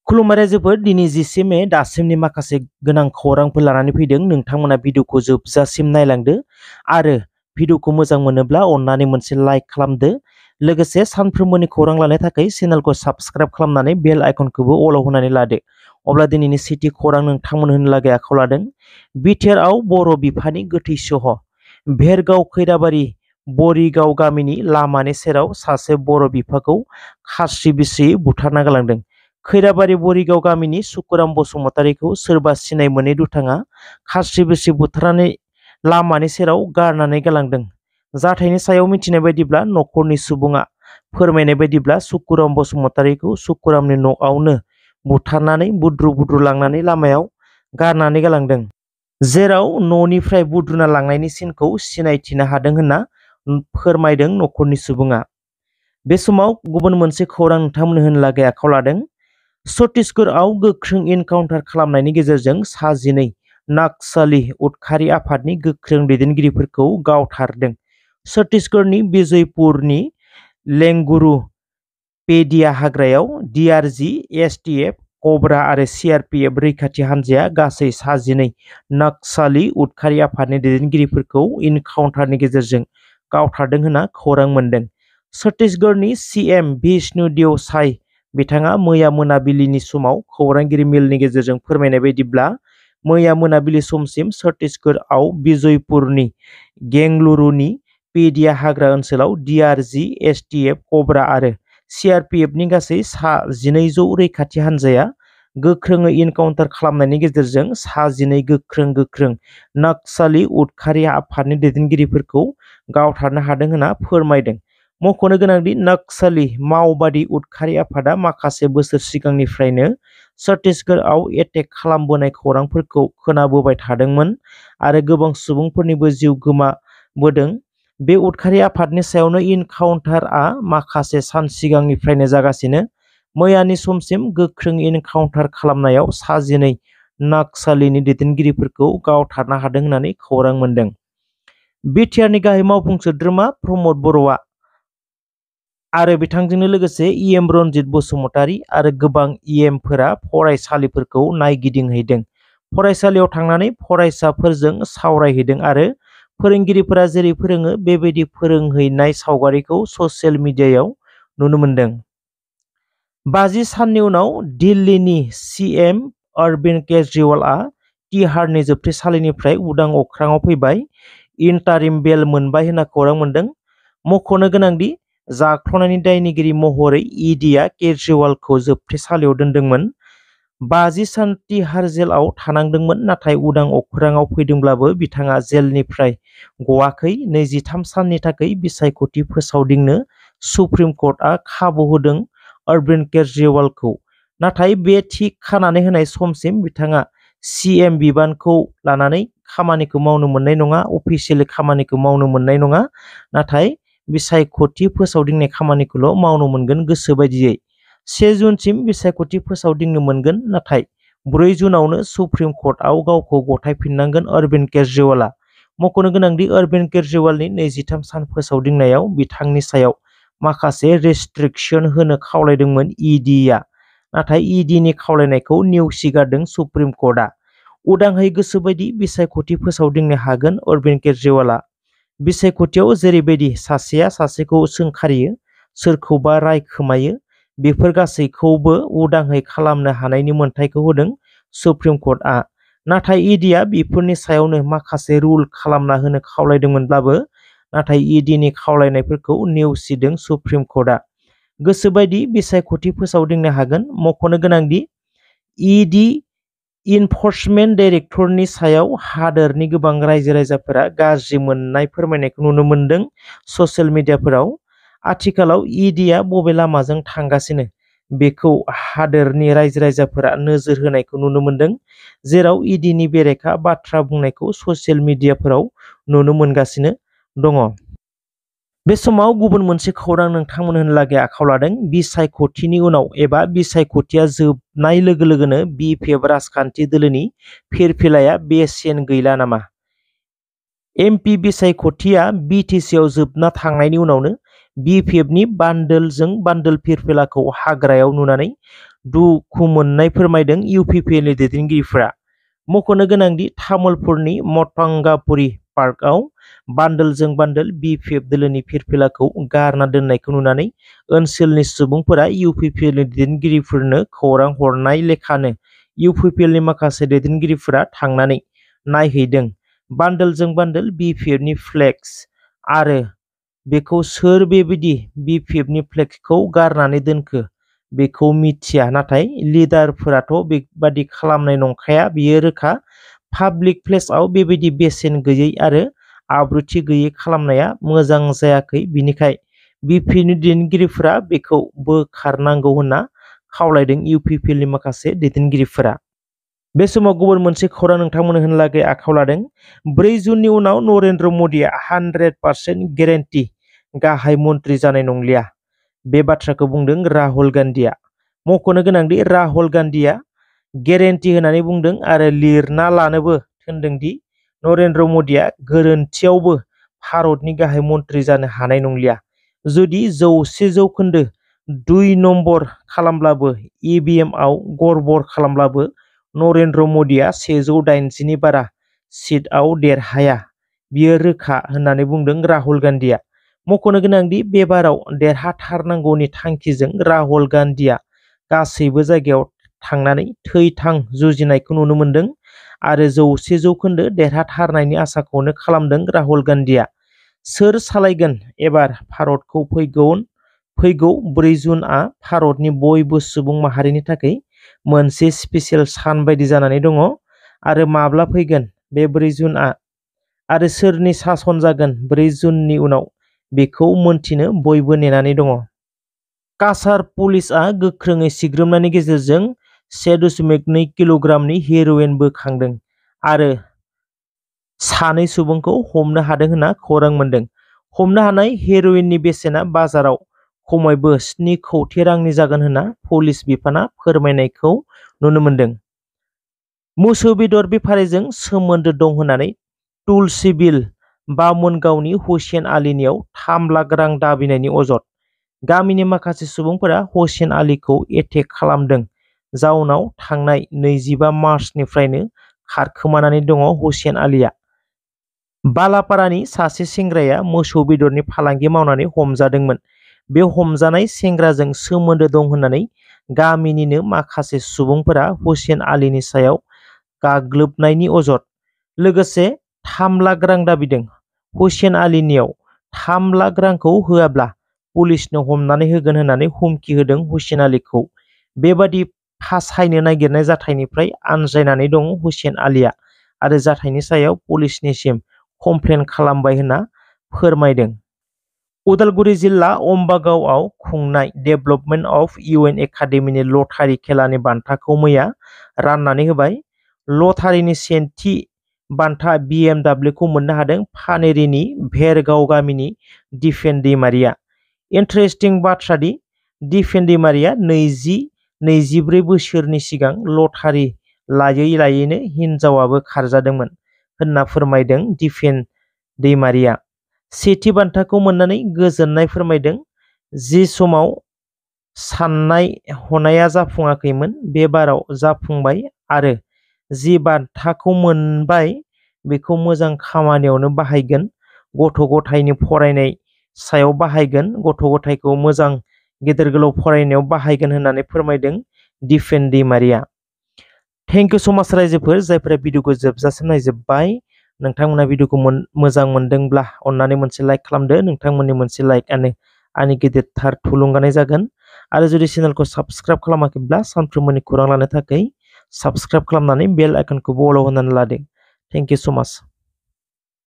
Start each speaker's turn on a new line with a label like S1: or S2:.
S1: खुलुमबाय रायजोफोर, दिनै 10 मे दासिमनि माखासे गोनां खौरांफोर लानानै फैदों। नोंथांमोना भिडिअखौ जोबजासिम नायलांदो आरो भिडिअखौ मोजां मोनोब्ला अन्नानै मोनसे लाइक खालामदो। लोगोसे सानफ्रोमबोनि खौरां लानो थाखाय चेनेलखौ साबस्क्राइब खालामनानै बेल आइकनखौबो अलाव होनानै लादो। अब्ला दिनैनि सेथि खौरां नोंथांमोन होनो लागै आखायाव लादों। बिटिआरआव बर' बिफानि गोथै सह'। भेरगाव खैराबारि बरिगाव गामिनि लामानि सेराव सासे बर' बिफाखौ खास्रि बिस्रियै बुथारना गालांदों। खैराबारि बरिगाव गामिनि सुकुराम बसुमतारीखौ सोरबा सिनाय मोनै दुथाङा खास्रि बिस्रि बुथारनानै लामानि सेराव गारनानै गालांदों। जाथायनि सायाव मिथिनाय बायदिब्ला न'खरनि सुबुङा फोरमायनाय बायदिब्ला सुकुराम बसुमतारीखौ सुकुरामनि न'आवनो बुथारनानै बुद्रु लांनानै लामायाव गारनानै गालांदों। जेराव न'निफ्राय बुद्रुना लांनायनि सिनखौ सिनायथिनो हादों होनना फोरमायदों न'खरनि सुबुङा। बे समाव गुबुन मोनसे खौरां नोंथांमोननो होनो लागै आखायाव लादों। छत्तीसगढ़आव गोख्रों एनकाउन्टार खालामनायनि गेजेरजों 12 नक्साली उदखारि आफादनि गोख्रों दैदेनगिरिफोरखौ गावथारदों। छत्तीसगढ़नि बिजयपुरनि लेंगुरु पेडिया हाग्रायाव DRG, STF, कब्रा आरो CRPF रैखाथि हान्जाया गासै 12 नक्साली उदखारि आफादनि दैदेनगिरिफोरखौ एनकाउन्टारनि गेजेरजों गावथारदों होनना खौरां मोन्दों। छत्तीसगढ़नि CM विष्णु देव साय बिथाङा मैया मोनाबिलिनि समाव खौरांगिरि मेलनि गेजेरजों फोरमायनाय बायदिब्ला मैया मोनाबिलि समसिम छत्तीसगढ़आव बिजयपुरनि गेंगलुरुनि पेडिया हाग्रा ओनसोलाव DRG, STF, कब्रा आरो CRPFनि गासै 1200 रैखाथि हान्जाया गोख्रोङै एनकाउन्टार खालामनायनि गेजेरजों 12 गोख्रों नक्साली उदखारि आफादनि दैदेनगिरिफोरखौ गावथारनो हादों होनना फोरमायदों। मख'नो गोनांदि नक्साली माओबादी उदखारि आफादा माखासे बोसोर सिगांनिफ्रायनो छत्तीसगढ़आव एटेक खालामबोनाय खौरांफोरखौ खोनाबोबाय थादोंमोन आरो गोबां सुबुंफोरनिबो जिउ गोमाबोदों। बे उदखारि आफादनि सायावनो एनकाउन्टारआ माखासे सान सिगांनिफ्रायनो जागासिनो। मैयानि समसिम गोख्रों एनकाउन्टार खालामनायाव 12 नक्सालीनि दैदेनगिरिफोरखौ गावथारनो हादों होननानै खौरां मोन्दों। बिटिआरनि गाहाय मावफुं सोद्रोमा प्रमद बर'आ आरो बिथांजोंनो लोगोसे EM रनजित बसुमतारी आरो गोबां EMफोरा फरायसालिफोरखौ नायगिदिंहैदों। फरायसालियाव थांनानै फरायसाफोरजों सावरायहैदों आरो फोरोंगिरिफोरा जेरै फोरोङो बेबायदि फोरोंहैनाय सावगारिखौ ससियेल मिडियायाव नुनो मोन्दों। 50 साननि उनाव दिल्लीनि CM अरविंद केजरीवालआ तिहारनि जोबथेसालिनिफ्राय उदां अख्राङाव फैबाय। इन्टारिम बेल मोनबाय होनना खौरां मोन्दों। मख'नो गोनांदि जाख्ल'नायनि दायनिगिरि महरै EDआ केजरीवालखौ जोबथेसालियाव दोनदोंमोन। 50 सान तिहार जेलआव थानांदोंमोन, नाथाय उदां अख्राङाव फैदोंब्लाबो बिथाङा जेलनिफ्राय गवाखै। 23 साननि थाखाय बिसायख'थि फोसावदिंनो सुप्रिम कर्टआ खाबु होदों अरविंद केजरीवालखौ। नाथाय बे थि खानानै होनाय समसिम बिथाङा CM बिबानखौ लानानै खामानिखौ मावनो मोननाय नङा, अफिसियेलि खामानिखौ मावनो मोननाय नङा, नाथाय बिसायख'थि फोसावदिंनाय खामानिखौल' मावनो मोनगोन गोसो बायदियै। 1 जुनसिम बिसायख'थि फोसावदिंनो मोनगोन, नाथाय 4 जुनावनो सुप्रिम कर्टआव गावखौ गथायफिननांगोन अरविंद केजरीवालआ। मख'नो गोनांदि अरविंद केजरीवालनि 23 सान फोसावदिंनायाव बिथांनि सायाव माखासे रेस्ट्रिक्शन होनो खावलायदोंमोन EDआ, नाथाय EDनि खावलायनायखौ नेवसिगारदों सुप्रिम कर्टआ। उदाङै गोसोबायदि बिसायख'थि फोसावदिंनो हागोन अरविंद केजरीवालआ। बिसायख'थियाव जेरैबायदि सासेया सासेखौ सोंखारियो, सोरखौबा रायखोमायो, बेफोर गासैखौबो उदाङै खालामनो हानायनि मोनथायखौ होदों सुप्रिम कर्टआ। नाथाय EDआ बेफोरनि सायावनो माखासे रुल खालामना होनो खावलायदोंमोनब्लाबो, नाथाय EDनि खावलायनायफोरखौ नेवसिदों सुप्रिम कर्टआ। गोसोबायदि बिसायख'थि फोसावदिंनो हागोन। मख'नो गोनांदि ED इनफर्समेन्ट डाइरेक्टरनि सायाव हादोरनि गोबां रायजो-राजाफोरा गाज्रि मोननाय फोरमायनायखौ नुनो मोन्दों ससियेल मिडियाफोराव। आथिखालाव EDआ बबे लामाजों थांगासिनो बेखौ हादोरनि रायजो-राजाफोरा नोजोर होनायखौ नुनो मोन्दों, जेराव EDनि बेरेखा बाथ्रा बुंनायखौ ससियेल मिडियाफोराव नुनो मोनगासिनो दङ। बे समाव गुबुन मोनसे खौरां नोंथांमोन होनो लागै आखायाव लादों। बिसायख'थिनि उनाव एबा बिसायख'थिया जोबनाय लोगो लोगोनो BPF राजखान्थि दोलोनि फिरफिलाया बेसेन गैला नामा? MP बिसायख'थिया BTCआव जोबना थांनायनि उनावनो BPFनि बान्दोलजों बान्दोल फिरफिलाखौ हाग्रायाव नुनानै दुखु मोननाय फोरमायदों इउपिपिएलनि दैदेनगिरिफोरा। मख'नो गोनांदि तामुलपुरनि मथंगापुरी पार्कआव बान्दोलजों बान्दोल बिपिएफ दोलोनि फिरफिलाखौ गारना दोननायखौ नुनानै ओनसोलनि सुबुंफोरा इउपिपिएलनि दैदेनगिरिफोरनो खौरां हरनाय लेखानो इउपिपिएलनि माखासे दैदेनगिरिफोरा थांनानै नायहैदों। बान्दोलजों बान्दोल बिपिएफनि फ्लेक्स आरो बेखौ सोर बेबायदि बिपिएफनि फ्लेक्सखौ गारनानै दोनखो बेखौ मिथिया, नाथाय लिडारफोराथ' बेबादि खालामनाय नंखाया, बियो रोखा। पाब्लिक प्लेसआव बेबायदि बेसेन गैयै आरो आब्रुथि गैयै खालामनाया मोजां जायाखै, बिनिखाय बिपिएफनि दैदेनगिरिफोरा बेखौ बोखारनांगौ होनना खावलायदों इउपिपिएलनि माखासे दैदेनगिरिफोरा। बे समाव गुबुन मोनसे खौरां नोंथांमोननो होनो लागै आखायाव लादों। 4 जुननि उनाव नरेन्द्र मदिया 100% गेरेन्टि गाहाय मन्त्रि जानाय नंलिया। बे बाथ्राखौ बुंदों राहुल गान्धीया। मख'नो गोनांदि राहुल गान्धीया गेरेन्टि होननानै बुंदों आरो लिरना लानोबो थिनदोंदि नरेन्द्र मदिया गोरोन्थियावबो भारतनि गाहाय मन्त्रि जानो हानाय नंलिया। जुदि 100% 2 नम्बर खालामब्लाबो इभिएमआव गड़बड़ खालामब्लाबो नरेन्द्र मदिया 180नि बारा सिटआव देरहाया, बियो रोखा होननानै बुंदों राहुल गान्धीया। मख'नो गोनांदि बे बाराव देरहाथारनांगौनि थांखिजों राहुल गान्धीया गासैबो जायगायाव थांनानै थै-थां जुजिनायखौ नुनो मोन्दों आरो 100% देरहाथारनायनि आसाखौनो खालामदों राहुल गान्धीया। सोर सालायगोन एबार भारतखौ फैगौ 4 जुनआ भारतनि बयबो सुबुं माहारिनि थाखाय मोनसे स्पेसियेल सान बायदि जानानै दङ आरो माब्ला फैगोन बे 4 जुनआ आरो सोरनि सासन जागोन 4 जुननि उनाव बेखौ मोनथिनो बयबो नेनानै दङ। काछार पुलिसआ गोख्रोङै सिग्रोमनायनि गेजेरजों 1.2 किल'ग्रामनि हेर'इन बोखांदों आरो 2 सुबुंखौ हमनो हादों होनना खौरां मोन्दों। हमनो हानाय हेर'इननि बेसेना बाजाराव खमैबो 7 कौटि रांनि जागोन होनना पुलिस बिफाना फोरमायनायखौ नुनो मोन्दों। मोसौ बेदर बेफारिजों सोमोन्दो दं होननानै तुलसीबिल बामुनगावनि हुसेन आलीनियाव 3 लाख रां दाबिनायनि अजद। गामिनि माखासे सुबुंफोरा हुसेन आलीखौ एटेक खालामदों, जाउनाव थांनाय 25 मार्चनिफ्रायनो खारखोमानानै दङ हुसेन आलीया। बालापारानि सासे सेंग्राया मोसौ बेदरनि फालांगि मावनानै हमजादोंमोन। बे हमजानाय सेंग्राजों सोमोन्दो दं होननानै गामिनिनो माखासे सुबुंफोरा हुसेन आलीनि सायाव गाग्लोबनायनि अजद लोगोसे 3 लाख रां दाबिदों। हुसेन आलीनियाव 3 लाख रांखौ होआब्ला पुलिसनो हमनानै होगोन होननानै हुमखि होदों हुसेन आलीखौ। बेबादि फासायनो नागिरनाय जाथायनिफ्राय आनज्रायनानै दं हुसेन आलीया आरो जाथायनि सायाव पुलिसनिसिम कमप्लेन खालामबाय होनना फोरमायदों। उदालगुरि जिल्ला अम्बागावआव खुंनाय डेभेलपमेन्ट अफ इउएन एकाडेमिनि लटारि खेलानि बान्थाखौ मैया राननानै होबाय। लटारिनि सेथि बान्था BMW-खौ मोननो हादों पानेरिनि भेरगाव गामिनि दिपेन दैमारिया। इन्टारेस्टिं बाथ्रादि दिपेन दैमारिया 20-24 बोसोरनि सिगां लटारि लायै लायैनो हिनजावाबो खारजादोंमोन होनना फोरमायदों दिपेन दैमारिया। सेथि बान्थाखौ मोननानै गोजोननाय फोरमायदों। जि समाव साननाय हनाया जाफुङाखैमोन बे बाराव जाफुंबाय आरो जि बान्थाखौ मोनबाय बेखौ मोजां खामानियावनो बाहायगोन, गथ' गथायनि फरायनाय सायाव बाहायगोन, गथ' गथायखौ मोजां गेदेर गोलाव फरायनायाव बाहायगोन होननानै फोरमायदों दिपेन दैमारिया। थेंक इउ समाज रायजोफोर जायफोरा भिडिअखौ जोबजासिम नायजोब्बाय। नोंथांमोना भिडिअखौ मोजां मोनदोंब्ला अन्नानै मोनसे लाइक खालामदो। नोंथांमोननि मोनसे लाइकआनो आंनि गेदेरथार थुलुंगानाय जागोन आरो जुदि चेनेलखौ साबस्क्राइब खालामाखैब्ला सानफ्रोमबोनि खौरां लानो थाखाय साबस्क्राइब खालामनानै बेल आइकनखौबो अलाव होनानै लादो। थेंक इउ सो माच।